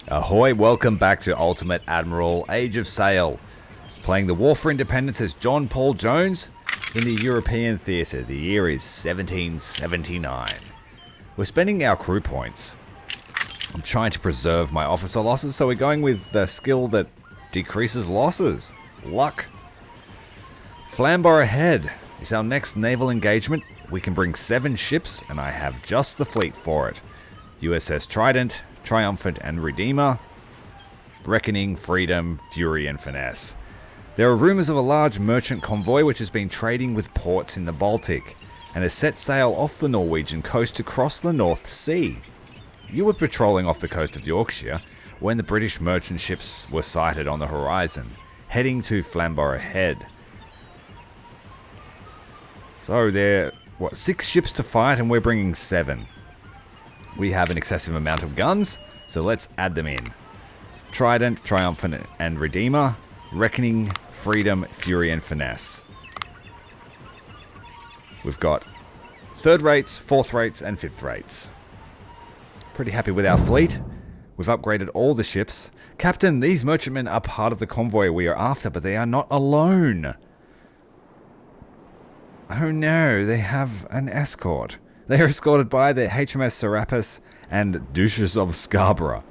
Ahoy, welcome back to Ultimate Admiral Age of Sail. Playing the War for Independence as John Paul Jones in the European theatre. The year is 1779. We're spending our crew points. I'm trying to preserve my officer losses, so we're going with the skill that decreases losses. Luck. Flamborough ahead is our next naval engagement. We can bring 7 ships, and I have just the fleet for it. USS Trident, Triumphant and Redeemer, Reckoning, Freedom, Fury and Finesse. There are rumours of a large merchant convoy which has been trading with ports in the Baltic and has set sail off the Norwegian coast to cross the North Sea. You were patrolling off the coast of Yorkshire when the British merchant ships were sighted on the horizon, heading to Flamborough Head. So there are 6 ships to fight and we're bringing 7. We have an excessive amount of guns, so let's add them in. Trident, Triumphant and Redeemer, Reckoning, Freedom, Fury and Finesse. We've got 3rd rates, 4th rates and 5th rates. Pretty happy with our fleet. We've upgraded all the ships. Captain, these merchantmen are part of the convoy we are after, but they are not alone. Oh no, they have an escort. They are escorted by the HMS Serapis and Duchess of Scarborough.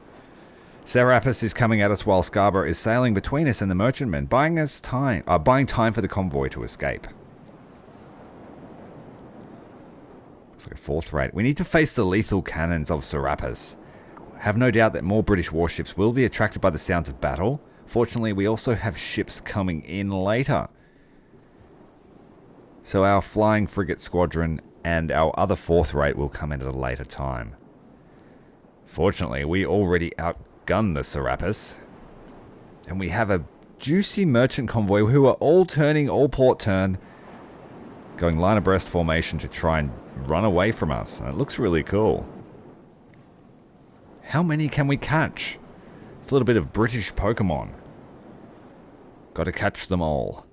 Serapis is coming at us while Scarborough is sailing between us and the merchantmen, buying time for the convoy to escape. Looks like a 4th rate. We need to face the lethal cannons of Serapis. Have no doubt that more British warships will be attracted by the sounds of battle. Fortunately, we also have ships coming in later. So our flying frigate squadron and our other 4th rate will come in at a later time. Fortunately, we already outgunned the Serapis. And we have a juicy merchant convoy who are all turning, all port turn, going line abreast formation to try and run away from us. And it looks really cool. How many can we catch? It's a little bit of British Pokemon. Got to catch them all.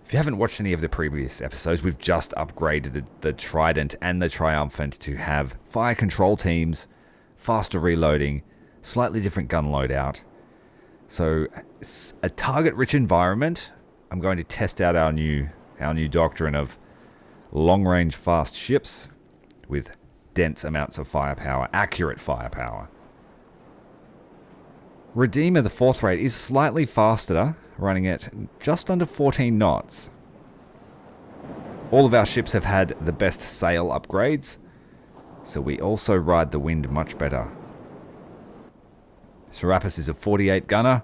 If you haven't watched any of the previous episodes, we've just upgraded the Trident and the Triumphant to have fire control teams, faster reloading, slightly different gun loadout. So it's a target-rich environment. I'm going to test out our new doctrine of long-range fast ships with dense amounts of firepower, accurate firepower. Redeemer, the 4th rate, is slightly faster, running at just under 14 knots. All of our ships have had the best sail upgrades, so we also ride the wind much better. Serapis is a 48 gunner.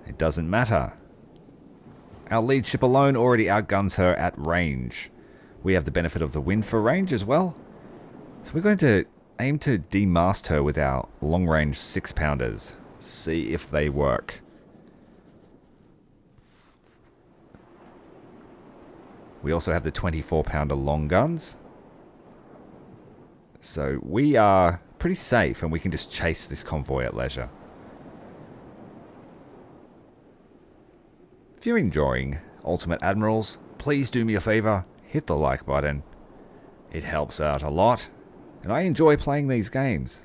It doesn't matter. Our lead ship alone already outguns her at range. We have the benefit of the wind for range as well. So we're going to aim to demast her with our long-range 6-pounders. See if they work. We also have the 24-pounder long guns. So we are pretty safe and we can just chase this convoy at leisure. If you're enjoying Ultimate Admirals, please do me a favor, hit the like button. It helps out a lot, and I enjoy playing these games.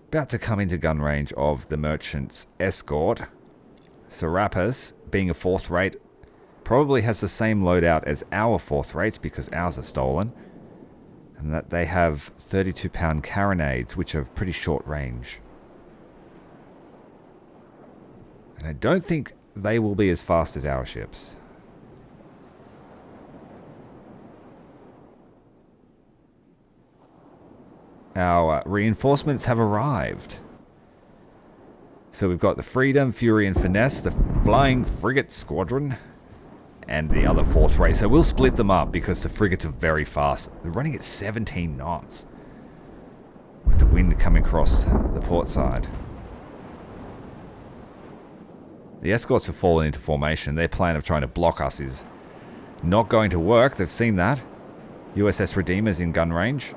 About to come into gun range of the merchant's escort. Serapis, being a 4th rate, probably has the same loadout as our 4th rates because ours are stolen. And that they have 32-pound carronades, which are pretty short range. And I don't think they will be as fast as our ships. Our reinforcements have arrived. So we've got the Freedom, Fury and Finesse, the Flying Frigate Squadron, and the other 4th rate. So we'll split them up because the frigates are very fast. They're running at 17 knots. With the wind coming across the port side. The escorts have fallen into formation. Their plan of trying to block us is not going to work. They've seen that. USS Redeemer's in gun range.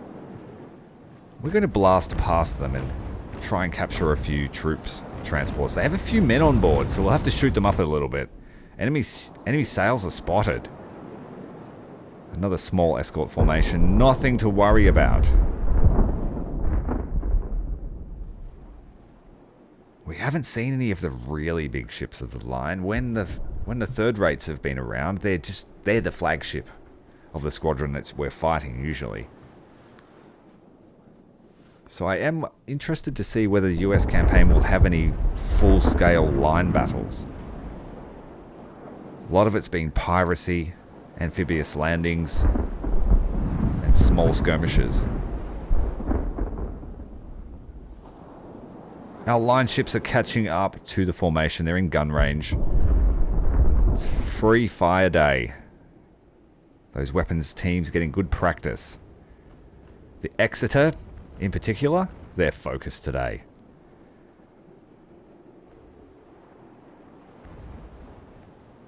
We're going to blast past them and try and capture a few troops transports. They have a few men on board, so we'll have to shoot them up a little bit. Enemy sails are spotted. Another small escort formation. Nothing to worry about. We haven't seen any of the really big ships of the line. When the third rates have been around, they're the flagship of the squadron that we're fighting usually. So I am interested to see whether the US campaign will have any full-scale line battles. A lot of it's been piracy, amphibious landings, and small skirmishes. Our line ships are catching up to the formation. They're in gun range. It's free fire day. Those weapons teams getting good practice. The Exeter, in particular, they're focused today.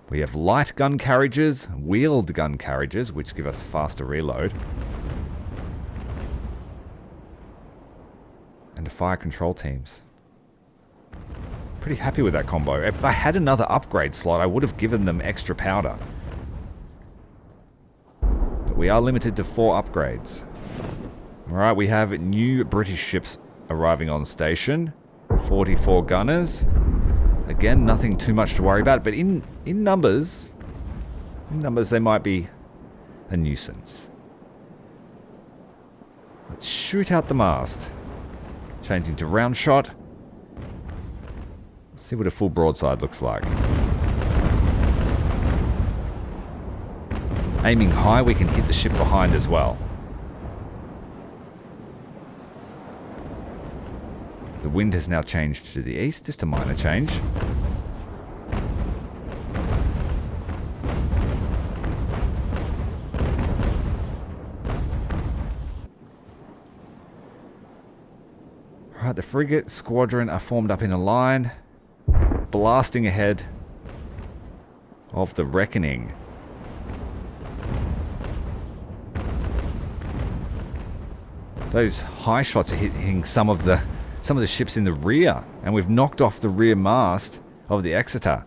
We have light gun carriages, wheeled gun carriages, which give us faster reload. And fire control teams. Pretty happy with that combo. If I had another upgrade slot, I would have given them extra powder. But we are limited to 4 upgrades. Alright, we have new British ships arriving on station. 44 gunners. Again, nothing too much to worry about, but in numbers, they might be a nuisance. Let's shoot out the mast. Changing to round shot. Let's see what a full broadside looks like. Aiming high, we can hit the ship behind as well. The wind has now changed to the east, just a minor change. Alright, the frigate squadron are formed up in a line, blasting ahead of the Reckoning. Those high shots are hitting some of the ships in the rear, and we've knocked off the rear mast of the Exeter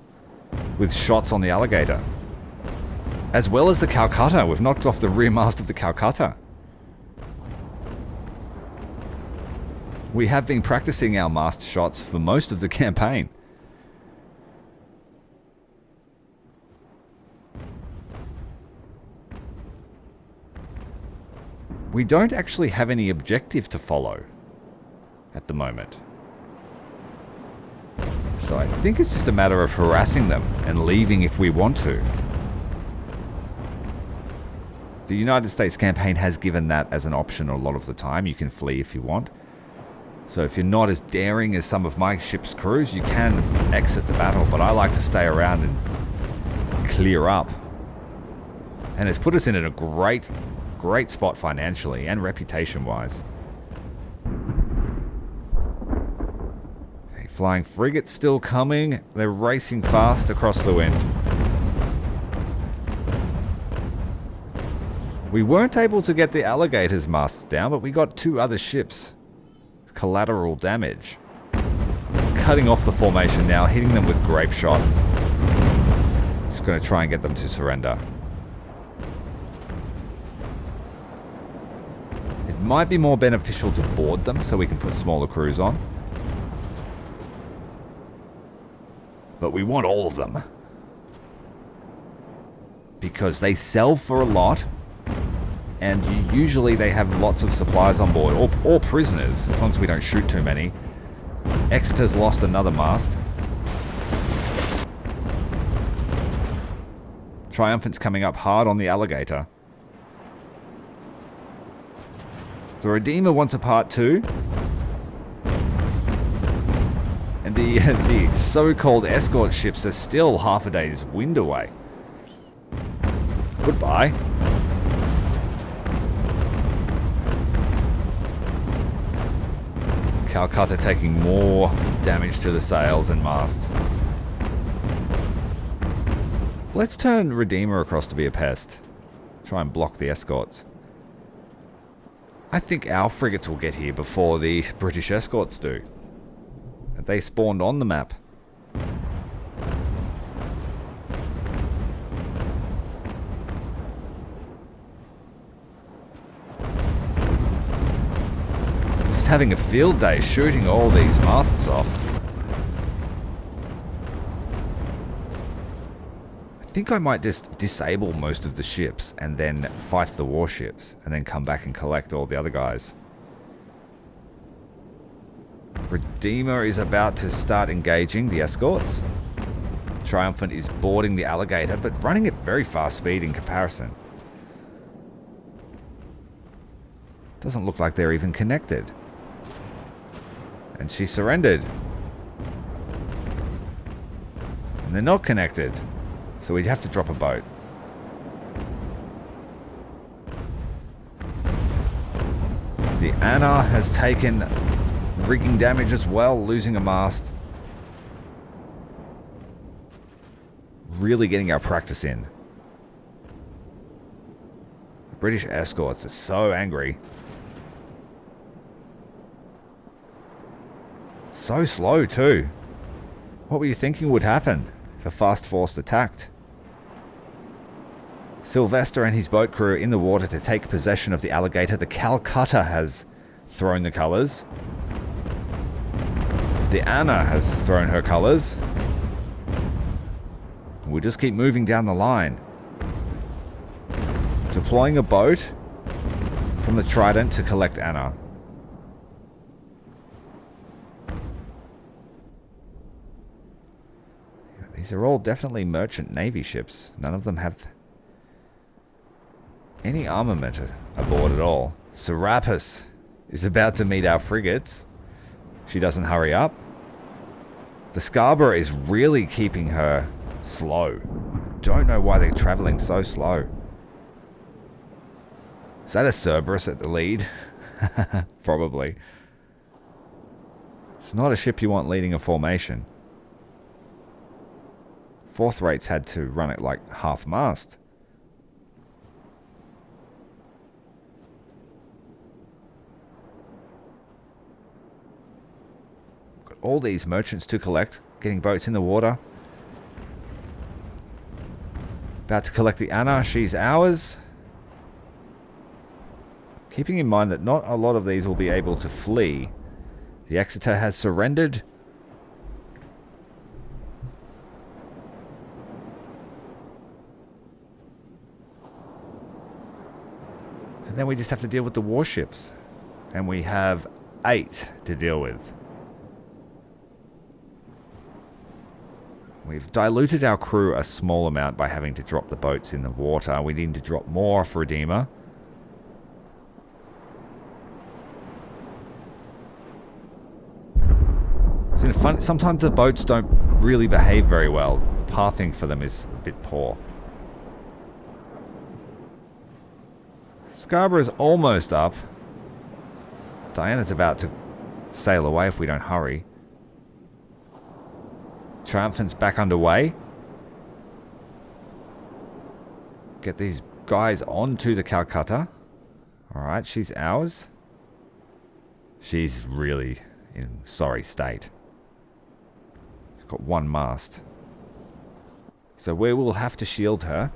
with shots on the Alligator. As well as the Calcutta, we've knocked off the rear mast of the Calcutta. We have been practicing our mast shots for most of the campaign. We don't actually have any objective to follow at the moment. So I think it's just a matter of harassing them and leaving if we want to. The United States campaign has given that as an option a lot of the time. You can flee if you want. So if you're not as daring as some of my ship's crews, you can exit the battle, but I like to stay around and clear up. And it's put us in a great spot financially and reputation-wise. Okay, flying frigates still coming. They're racing fast across the wind. We weren't able to get the Alligator's masts down, but we got 2 other ships. Collateral damage. Cutting off the formation now, hitting them with grape shot. Just going to try and get them to surrender. It might be more beneficial to board them so we can put smaller crews on. But we want all of them. Because they sell for a lot. And usually they have lots of supplies on board, or prisoners, as long as we don't shoot too many. Exeter's lost another mast. Triumphant's coming up hard on the Alligator. The Redeemer wants a part 2. And the so-called escort ships are still half a day's wind away. Goodbye. Calcutta taking more damage to the sails and masts. Let's turn Redeemer across to be a pest. Try and block the escorts. I think our frigates will get here before the British escorts do. They spawned on the map. having a field day shooting all these masts off. I think I might just disable most of the ships and then fight the warships and then come back and collect all the other guys. Redeemer is about to start engaging the escorts. Triumphant is boarding the Alligator, but running at very fast speed in comparison. Doesn't look like they're even connected. And she surrendered. And they're not connected. So we'd have to drop a boat. The Anna has taken rigging damage as well, losing a mast. Really getting our practice in. The British escorts are so angry. So slow too. What were you thinking would happen if a fast force attacked? Sylvester and his boat crew are in the water to take possession of the Alligator. The Calcutta has thrown the colours. The Anna has thrown her colours. We'll just keep moving down the line. Deploying a boat from the Trident to collect Anna. These are all definitely merchant navy ships. None of them have any armament aboard at all. Serapis is about to meet our frigates. She doesn't hurry up. The Scarborough is really keeping her slow. Don't know why they're traveling so slow. Is that a Cerberus at the lead? Probably. It's not a ship you want leading a formation. Fourth rates had to run it like half mast. Got all these merchants to collect, getting boats in the water. About to collect the Anna, she's ours. Keeping in mind that not a lot of these will be able to flee. The Exeter has surrendered. And then we just have to deal with the warships. And we have 8 to deal with. We've diluted our crew a small amount by having to drop the boats in the water. We need to drop more for Redeemer. It's fun. Sometimes the boats don't really behave very well. The pathing for them is a bit poor. Scarborough is almost up. Diana's about to sail away if we don't hurry. Triumphant's back underway. Get these guys onto the Calcutta. Alright, she's ours. She's really in sorry state. She's got one mast. So we will have to shield her.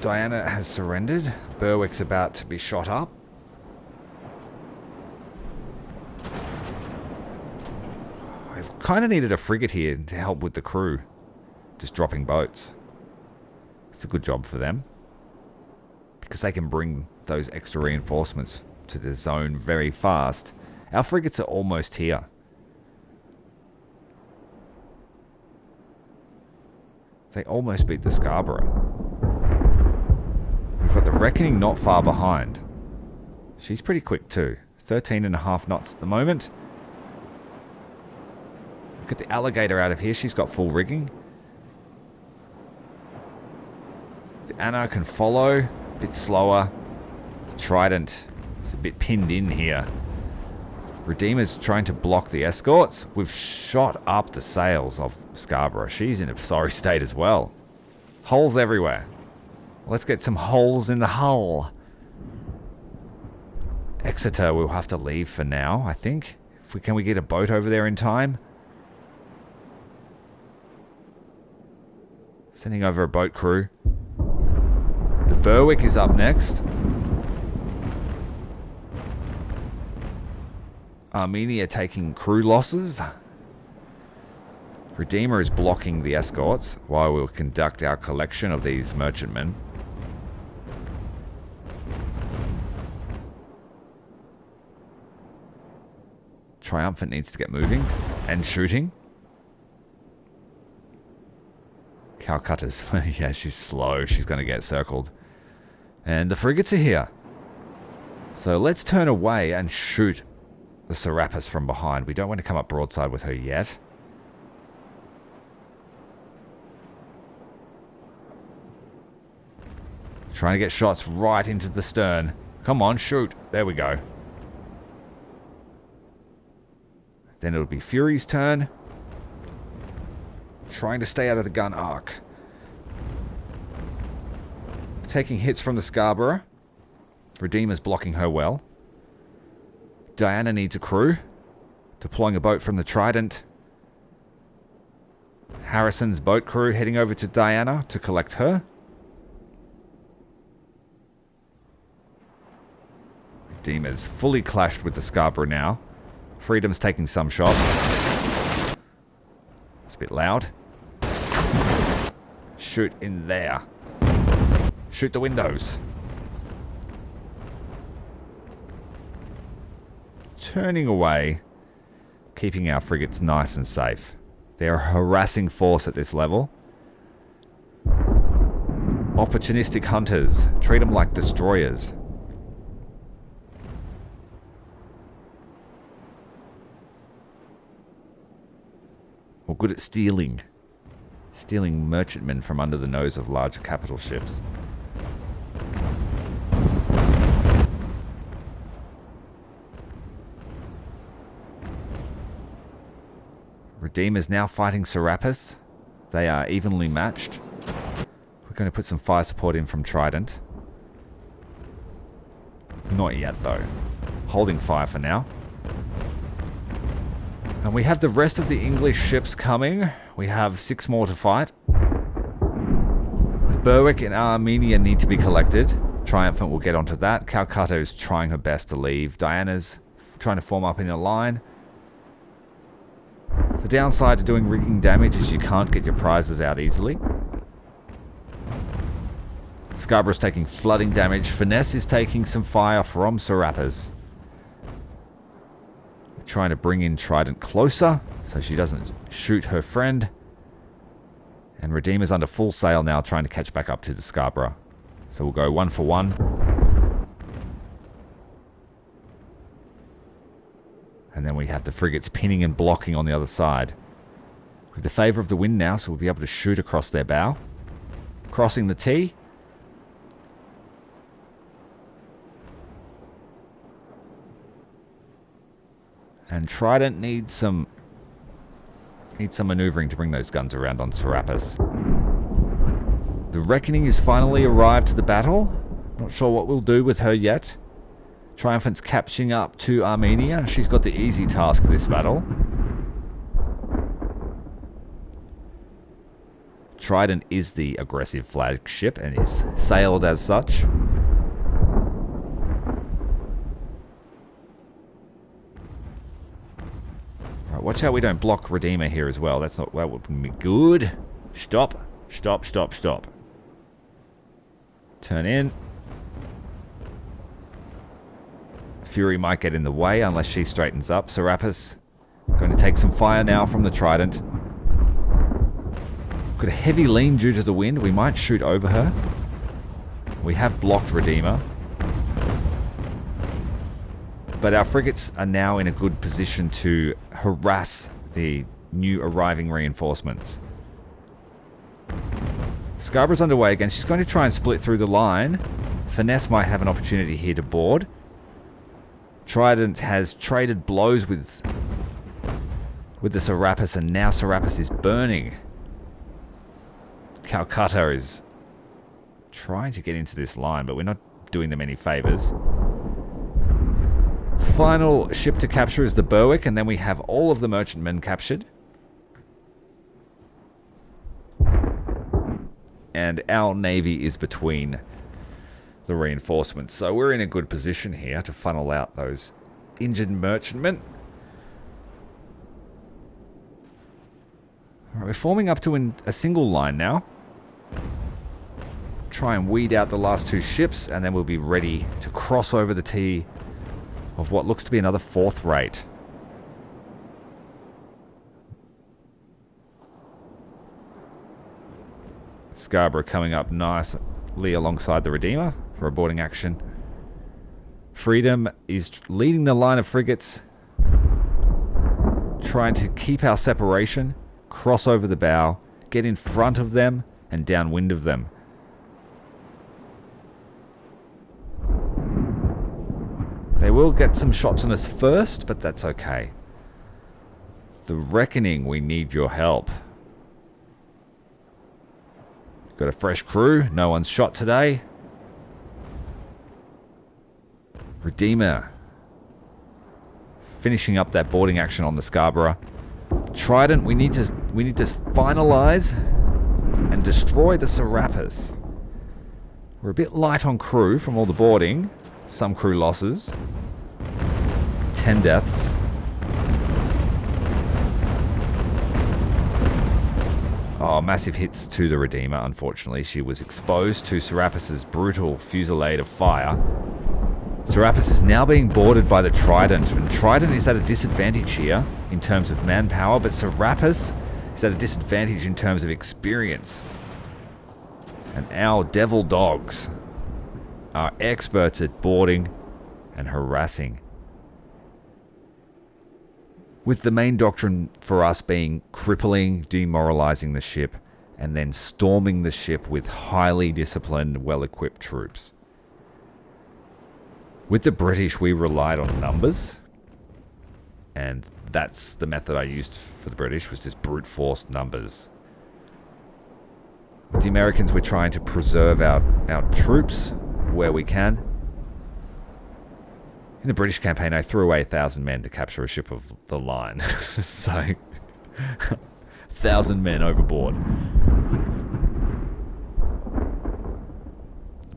Diana has surrendered. Berwick's about to be shot up. I've kind of needed a frigate here to help with the crew. Just dropping boats. It's a good job for them. Because they can bring those extra reinforcements to the zone very fast. Our frigates are almost here. They almost beat the Scarborough. We've got the Reckoning not far behind. She's pretty quick too. 13.5 knots at the moment. Get the Alligator out of here. She's got full rigging. The Anna can follow. A bit slower. The Trident is a bit pinned in here. Redeemer's trying to block the escorts. We've shot up the sails of Scarborough. She's in a sorry state as well. Holes everywhere. Let's get some holes in the hull. Exeter we'll have to leave for now, I think. Can we get a boat over there in time? Sending over a boat crew. The Berwick is up next. Armenia taking crew losses. Redeemer is blocking the escorts while we'll conduct our collection of these merchantmen. Triumphant needs to get moving and shooting. Calcutta's, yeah, she's slow. She's going to get circled. And the frigates are here. So let's turn away and shoot the Serapis from behind. We don't want to come up broadside with her yet. Trying to get shots right into the stern. Come on, shoot. There we go. Then it'll be Fury's turn. Trying to stay out of the gun arc. Taking hits from the Scarborough. Redeemer's blocking her well. Diana needs a crew. Deploying a boat from the Trident. Harrison's boat crew heading over to Diana to collect her. Redeemer's fully clashed with the Scarborough now. Freedom's taking some shots. It's a bit loud. Shoot in there. Shoot the windows. Turning away. Keeping our frigates nice and safe. They're a harassing force at this level. Opportunistic hunters. Treat them like destroyers. Or good at stealing. Stealing merchantmen from under the nose of larger capital ships. Redeemer's now fighting Serapis. They are evenly matched. We're going to put some fire support in from Trident. Not yet though. Holding fire for now. And we have the rest of the English ships coming. We have 6 more to fight. The Berwick and Armenia need to be collected. Triumphant will get onto that. Calcutta is trying her best to leave. Diana's trying to form up in a line. The downside to doing rigging damage is you can't get your prizes out easily. Scarborough's taking flooding damage. Finesse is taking some fire from Serapis. Trying to bring in Trident closer so she doesn't shoot her friend. And Redeemer's under full sail now, trying to catch back up to the Scarborough. So we'll go 1 for 1. And then we have the frigates pinning and blocking on the other side. With the favour of the wind now, so we'll be able to shoot across their bow. Crossing the T. And Trident needs some maneuvering to bring those guns around on Serapis. The Reckoning has finally arrived to the battle. Not sure what we'll do with her yet. Triumphant's catching up to Armenia. She's got the easy task of this battle. Trident is the aggressive flagship and is sailed as such. Watch out we don't block Redeemer here as well. That wouldn't be good. Stop. Stop, stop, stop. Turn in. Fury might get in the way unless she straightens up. Serapis going to take some fire now from the Trident. Got a heavy lean due to the wind. We might shoot over her. We have blocked Redeemer. But our frigates are now in a good position to harass the new arriving reinforcements. Scarborough's underway again. She's going to try and split through the line. Finesse might have an opportunity here to board. Trident has traded blows with the Serapis, and now Serapis is burning. Calcutta is trying to get into this line, but we're not doing them any favors. Final ship to capture is the Berwick, and then we have all of the merchantmen captured. and our navy is between the reinforcements. So we're in a good position here to funnel out those injured merchantmen. Alright, we're forming up to a single line now. Try and weed out the last two ships, and then we'll be ready to cross over the T of what looks to be another fourth rate. Scarborough coming up nicely alongside the Redeemer for a boarding action. Freedom is leading the line of frigates, trying to keep our separation, cross over the bow, get in front of them and downwind of them. They will get some shots on us first, but that's okay. The Reckoning, we need your help. Got a fresh crew, no one's shot today. Redeemer finishing up that boarding action on the Scarborough. Trident, we need to finalize and destroy the Serapis. We're a bit light on crew from all the boarding. Some crew losses. 10 deaths. Oh, massive hits to the Redeemer, unfortunately. She was exposed to Serapis' brutal fusillade of fire. Serapis is now being boarded by the Trident, and Trident is at a disadvantage here in terms of manpower, but Serapis is at a disadvantage in terms of experience. And our devil dogs are experts at boarding and harassing, with the main doctrine for us being crippling, demoralizing the ship, and then storming the ship with highly disciplined, well-equipped troops. With the British, we relied on numbers, and that's the method I used for the British, was just brute force numbers. With the Americans, we're trying to preserve our troops where we can. In the British campaign, I threw away 1,000 men to capture a ship of the line. So, 1,000 men overboard.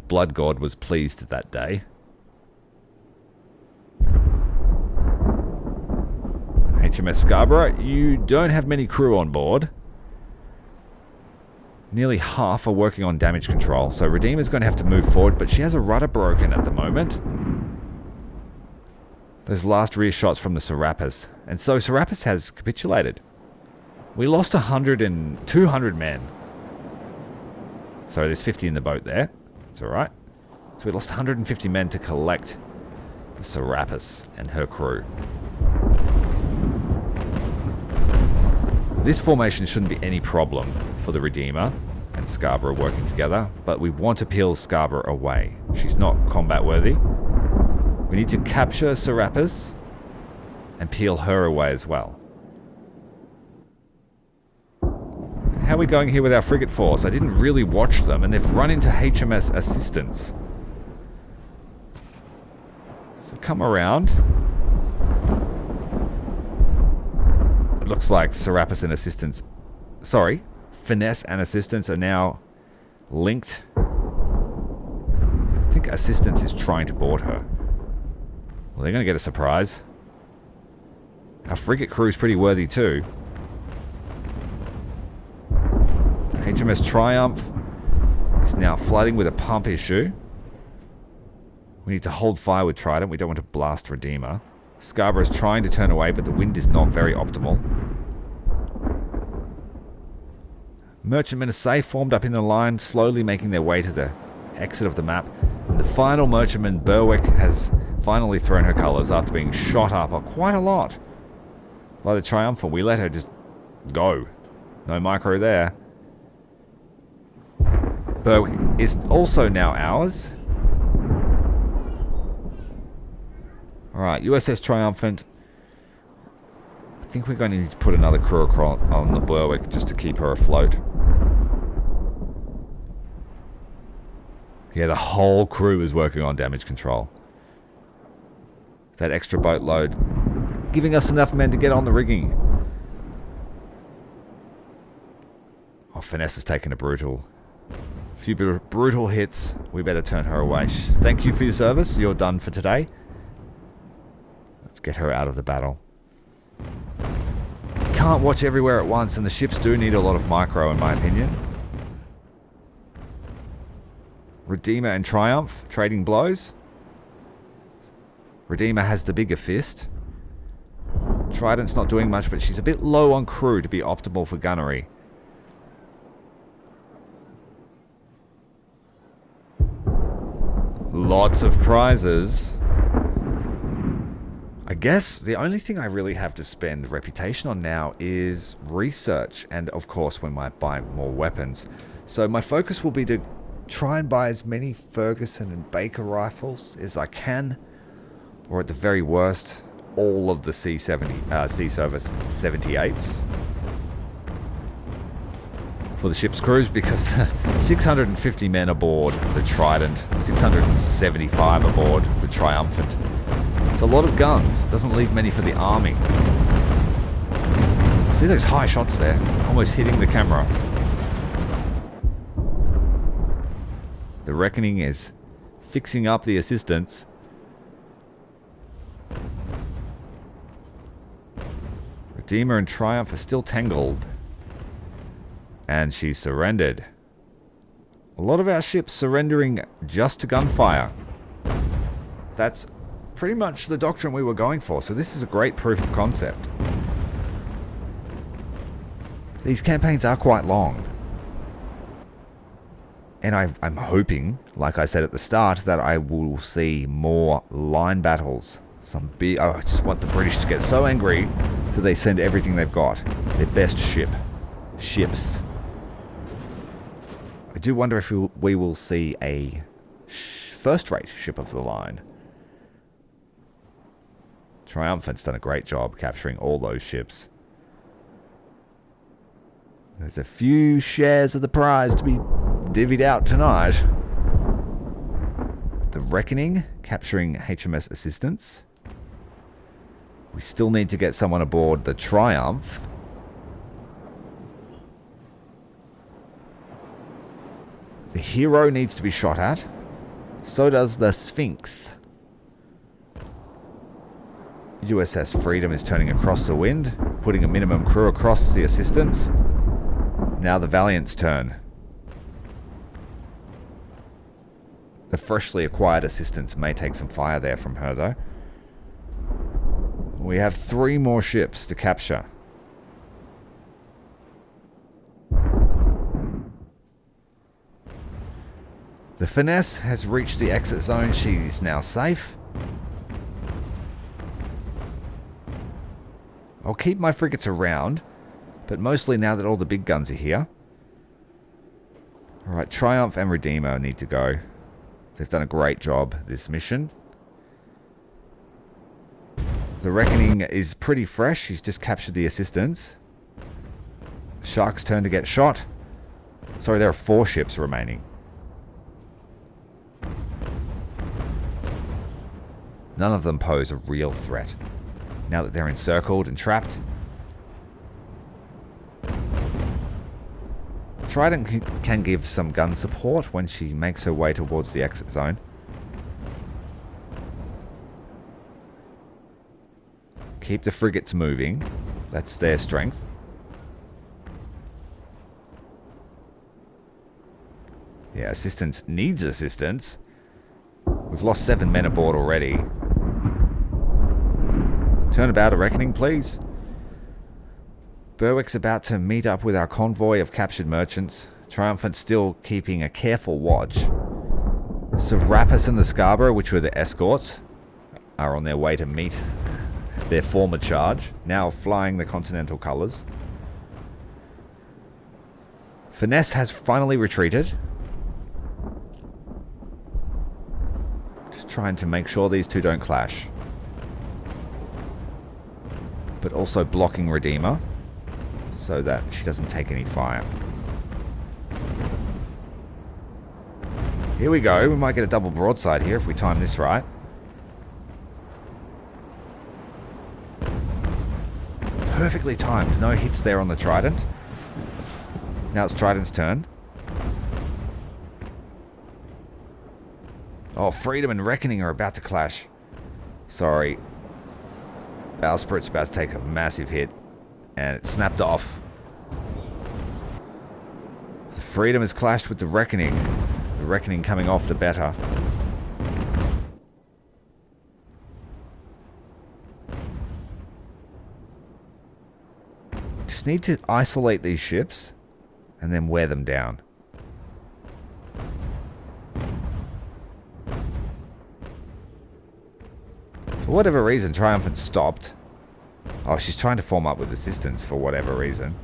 Blood God was pleased that day. HMS Scarborough, you don't have many crew on board. Nearly half are working on damage control, so Redeemer's going to have to move forward, but she has a rudder broken at the moment. Those last rear shots from the Serapis. And so Serapis has capitulated. We lost 200 men. Sorry, there's 50 in the boat there. That's alright. So we lost 150 men to collect the Serapis and her crew. This formation shouldn't be any problem for the Redeemer and Scarborough working together, but we want to peel Scarborough away. She's not combat worthy. We need to capture Serapis and peel her away as well. How are we going here with our frigate force? I didn't really watch them, and they've run into HMS Assistance. So come around. It looks like Serapis and Assistance... Sorry, Finesse and Assistance are now linked. I think Assistance is trying to board her. Well, they're going to get a surprise. Our frigate crew is pretty worthy too. HMS Triumph is now flooding with a pump issue. We need to hold fire with Trident. We don't want to blast Redeemer. Scarborough is trying to turn away, but the wind is not very optimal. Merchantmen are safe, formed up in a line, slowly making their way to the exit of the map. And the final merchantman, Berwick, has finally thrown her colours after being shot up quite a lot by the Triumphant. We let her just go. No micro there. Berwick is also now ours. Alright, USS Triumphant. I think we're going to need to put another crew on the Berwick just to keep her afloat. Yeah, the whole crew is working on damage control. That extra boatload giving us enough men to get on the rigging. Oh, Finesse has taken a brutal few brutal hits. We better turn her away. Thank you for your service. You're done for today. Let's get her out of the battle. Can't watch everywhere at once, and the ships do need a lot of micro, in my opinion. Redeemer and Triumph trading blows. Redeemer has the bigger fist. Trident's not doing much, but she's a bit low on crew to be optimal for gunnery. Lots of prizes. I guess the only thing I really have to spend reputation on now is research. And of course, we might buy more weapons. So my focus will be to try and buy as many Ferguson and Baker rifles as I can. Or at the very worst, all of the C-Service 78s. For the ship's crews, because 650 men aboard the Trident, 675 aboard the Triumphant. It's a lot of guns. Doesn't leave many for the army. See those high shots there? Almost hitting the camera. The Reckoning is fixing up the assistance. Redeemer and Triumph are still tangled. And she surrendered. A lot of our ships surrendering just to gunfire. That's pretty much the doctrine we were going for, so this is a great proof of concept. These campaigns are quite long. And I'm hoping, like I said at the start, that I will see more line battles. Some big... Oh, I just want the British to get so angry that they send everything they've got. Their best ships. I do wonder if we will see a first-rate ship of the line. Triumphant's done a great job capturing all those ships. There's a few shares of the prize to be divvied out tonight. The Reckoning capturing HMS Assistance. We still need to get someone aboard the Triumph. The Hero needs to be shot at. So does the Sphinx. USS Freedom is turning across the wind, putting a minimum crew across the Assistance. Now the Valiant's turn. The freshly acquired Assistance may take some fire there from her, though. We have 3 more ships to capture. The Finesse has reached the exit zone. She is now safe. I'll keep my frigates around, but mostly now that all the big guns are here. Alright, Triumph and Redeemer need to go. They've done a great job this mission. The Reckoning is pretty fresh. He's just captured the Assistance. Shark's turn to get shot. Sorry, there are 4 ships remaining. None of them pose a real threat. Now that they're encircled and trapped. Trident can give some gun support when she makes her way towards the exit zone. Keep the frigates moving. That's their strength. Yeah, Assistance needs assistance. We've lost 7 men aboard already. Turnabout a Reckoning, please. Berwick's about to meet up with our convoy of captured merchants. Triumphant still keeping a careful watch. Serapis and the Scarborough, which were the escorts, are on their way to meet their former charge, now flying the Continental colours. Finesse has finally retreated. Just trying to make sure these two don't clash. But also blocking Redeemer so that she doesn't take any fire. Here we go. We might get a double broadside here if we time this right. Perfectly timed. No hits there on the Trident. Now it's Trident's turn. Oh, Freedom and Reckoning are about to clash. Sorry. Bowsprit's about to take a massive hit. And it snapped off. The Freedom has clashed with the Reckoning. The Reckoning coming off the better. Just need to isolate these ships and then wear them down. For whatever reason, Triumphant stopped. Oh, she's trying to form up with assistance for whatever reason.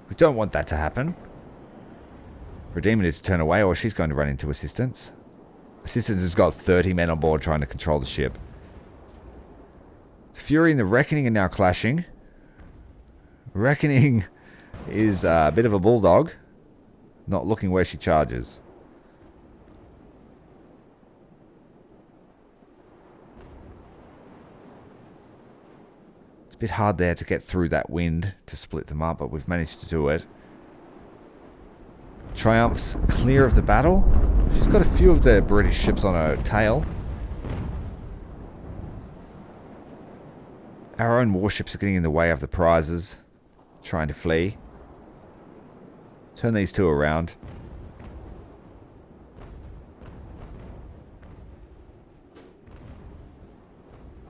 We don't want that to happen. Redeemer needs to turn away or she's going to run into assistance. Assistance has got 30 men on board trying to control the ship. The Fury and the Reckoning are now clashing. Reckoning is a bit of a bulldog. Not looking where she charges. It's a bit hard there to get through that wind to split them up, but we've managed to do it. Triumph's clear of the battle. She's got a few of the British ships on her tail. Our own warships are getting in the way of the prizes, trying to flee. Turn these two around.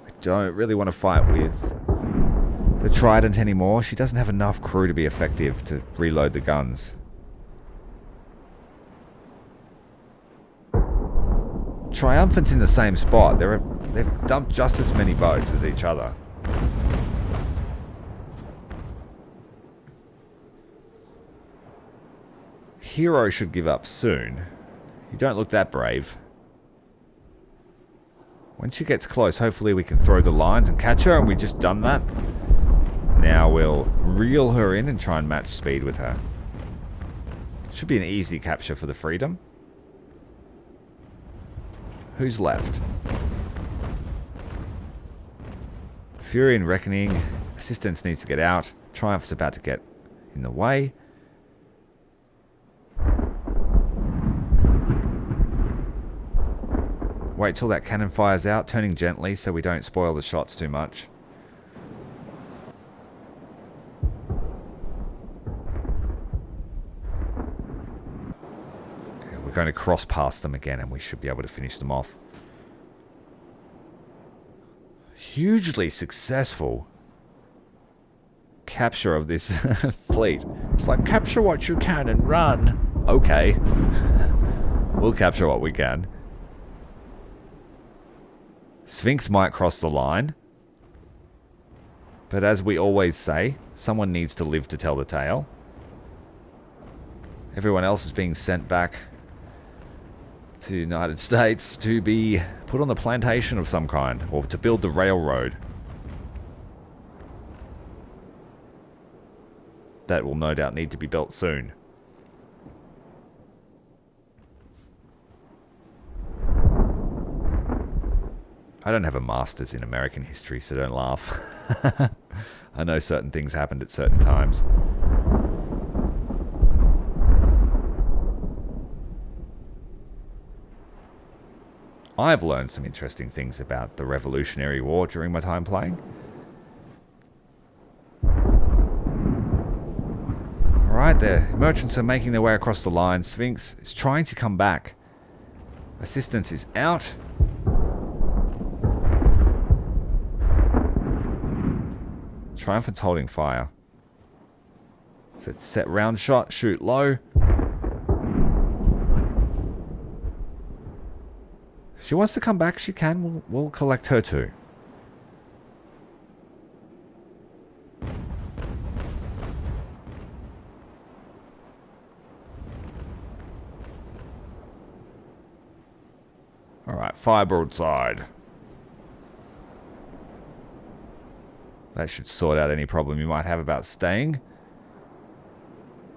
I don't really want to fight with the Trident anymore. She doesn't have enough crew to be effective to reload the guns. Triumphant's in the same spot. They've dumped just as many boats as each other. Hero should give up soon. You don't look that brave. When she gets close, hopefully we can throw the lines and catch her, and we've just done that. Now we'll reel her in and try and match speed with her. Should be an easy capture for the Freedom. Who's left? Fury and Reckoning. Assistance needs to get out. Triumph's about to get in the way. Wait till that cannon fires out, turning gently so we don't spoil the shots too much. We're going to cross past them again and we should be able to finish them off. Hugely successful capture of this fleet. It's like, capture what you can and run. Okay. We'll capture what we can. Sphinx might cross the line. But as we always say, someone needs to live to tell the tale. Everyone else is being sent back to the United States to be put on the plantation of some kind, or to build the railroad. That will no doubt need to be built soon. I don't have a master's in American history, so don't laugh. I know certain things happened at certain times. I've learned some interesting things about the Revolutionary War during my time playing. Alright, the merchants are making their way across the line. Sphinx is trying to come back. Assistance is out. Triumphant's holding fire. So it's set round shot, shoot low. If she wants to come back, she can. We'll collect her too. Alright, fire broadside. That should sort out any problem you might have about staying.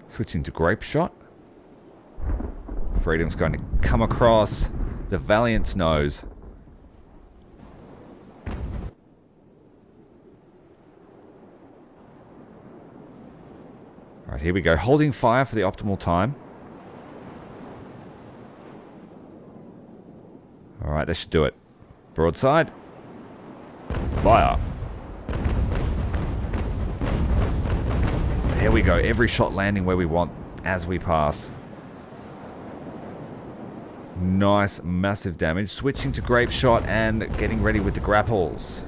Switching to grape shot. Freedom's going to come across the Valiant's nose. Alright, here we go. Holding fire for the optimal time. this should do it. Broadside. Fire. There we go. Every shot landing where we want as we pass. Nice, massive damage. Switching to grape shot and getting ready with the grapples.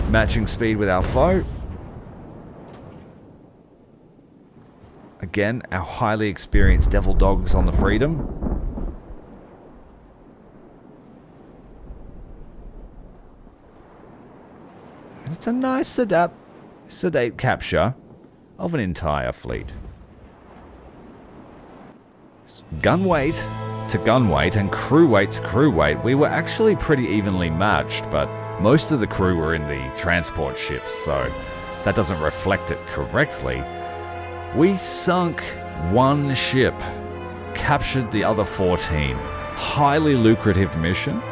Matching speed with our foe. Again, our highly experienced devil dogs on the Freedom. And it's a nice sedate capture of an entire fleet. Gun weight to gun weight and crew weight to crew weight, we were actually pretty evenly matched, but most of the crew were in the transport ships, so that doesn't reflect it correctly. We sunk one ship, captured the other 14. Highly lucrative mission,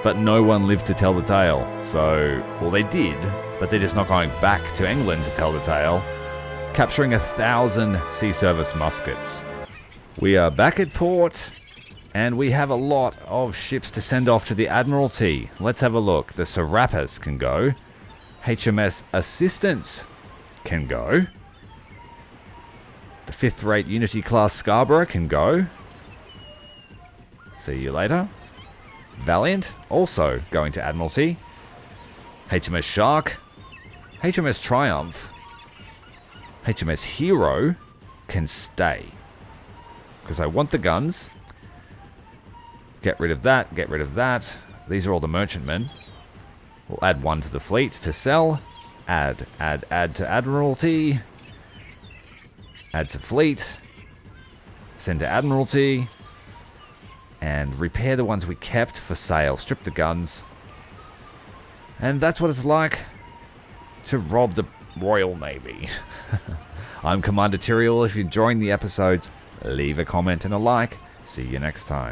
but no one lived to tell the tale. So, well, they did, but they're just not going back to England to tell the tale. Capturing 1,000 sea service muskets. We are back at port, and we have a lot of ships to send off to the Admiralty. Let's have a look. The Serapis can go. HMS Assistance can go. The 5th rate Unity class Scarborough can go. See you later. Valiant, also going to Admiralty. HMS Shark. HMS Triumph. HMS Hero can stay. Because I want the guns. Get rid of that, get rid of that. These are all the merchantmen. We'll add one to the fleet to sell. Add to Admiralty. Add to fleet. Send to Admiralty. And repair the ones we kept for sale. Strip the guns. And that's what it's like to rob the Royal Navy. I'm Commander Tyrael. If you're enjoying the episodes, leave a comment and a like. See you next time.